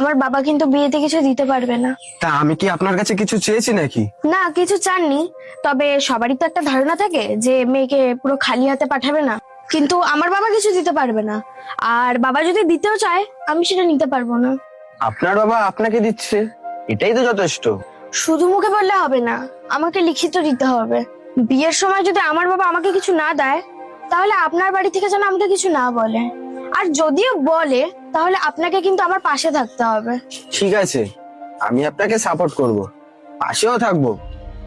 আমার বাবা কিন্তু বিয়েতে কিছু দিতে পারবে না। তা আমি কি আপনার কাছে কিছু চেয়েছি নাকি? না, কিছু চাননি। তবে সবারই তো একটা ধারণা থাকে যে মেয়েকে পুরো খালি হাতে পাঠাবে না, কিন্তু আমার বাবা কিছু দিতে পারবে না। আর বাবা যদি দিতেও চায় আমি সেটা নিতে পারবো না। আপনার বাবা আপনাকে দিচ্ছে, এটাই তো যথেষ্ট। শুধু মুখে বললে হবে না, আমাকে লিখিত দিতে হবে। বিয়ের সময় যদি আমার বাবা আমাকে কিছু না দেয়, তাহলে আপনার বাড়ি থেকে যেন আমাকে কিছু না বলে। আর যদিও বলে, তাহলে আপনাকে কিন্তু আমার পাশে থাকতে হবে। ঠিক আছে, আমি আপনাকে সাপোর্ট করব, পাশেও থাকবো,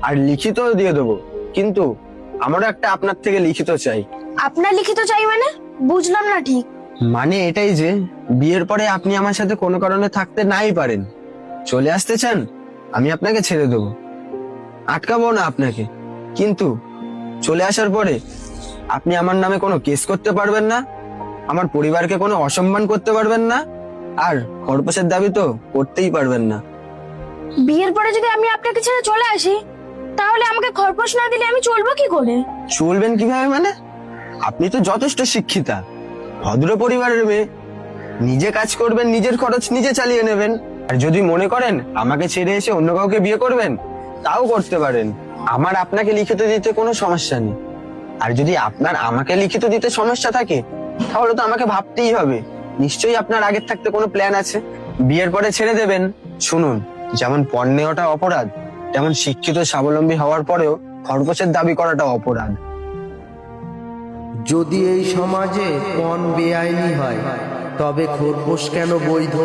আর লিখিতও দিয়ে দেবো। কিন্তু আমারও একটা আপনার থেকে লিখিত চাই। আপনার লিখিত চাই মানে? বুঝলাম না ঠিক। মানে এটাই যে বিয়ের পরে আপনি আমার সাথে কোনো কারণে থাকতে নাই পারেন, চলে আসতে চান, আমি আপনাকে ছেড়ে দেবো, আটকাবো না আপনাকে। কিন্তু চলে আসার পরে আপনি আমার নামে কোনো কেস করতে পারবেন না, আমার পরিবারকে কোনো অসম্মান করতে পারবেন না, আর খরপোশের দাবি তো করতেই পারবেন না। বিয়ের পরে যদি আমি আপনাকে ছেড়ে চলে আসি, তাহলে আমাকে খরপোশ না দিলে আমি চলবো কি করে? চলবেন কিভাবে মানে? আপনি তো যথেষ্ট শিক্ষিতা, ভদ্র পরিবারের মেয়ে, নিজে কাজ করবেন, নিজের খরচ নিজে চালিয়ে নেবেন। আর যদি মনে করেন আমাকে ছেড়ে এসে অন্য কাউকে বিয়ে করবেন, তাও করতে পারেন, আমার আপনাকে লিখিত দিতে কোনো সমস্যা নেই। আর যদি আপনার আমাকে লিখিত দিতে সমস্যা থাকে, তাহলে তো আমাকে ভাবতেই হবে, নিশ্চয়ই আপনার আগের থাকতে কোনো প্ল্যান আছে। বিয়ের পরে ছেড়ে দেবেন। শুনুন, যেমন পণ নেওয়াটা অপরাধ, তেমন শিক্ষিত স্বাবলম্বী হওয়ার পরেও খরগোশের দাবি করাটা অপরাধ। যদি এই সমাজে পণ বেআইনি হয়, তবে খরপোশ কেন বৈধ?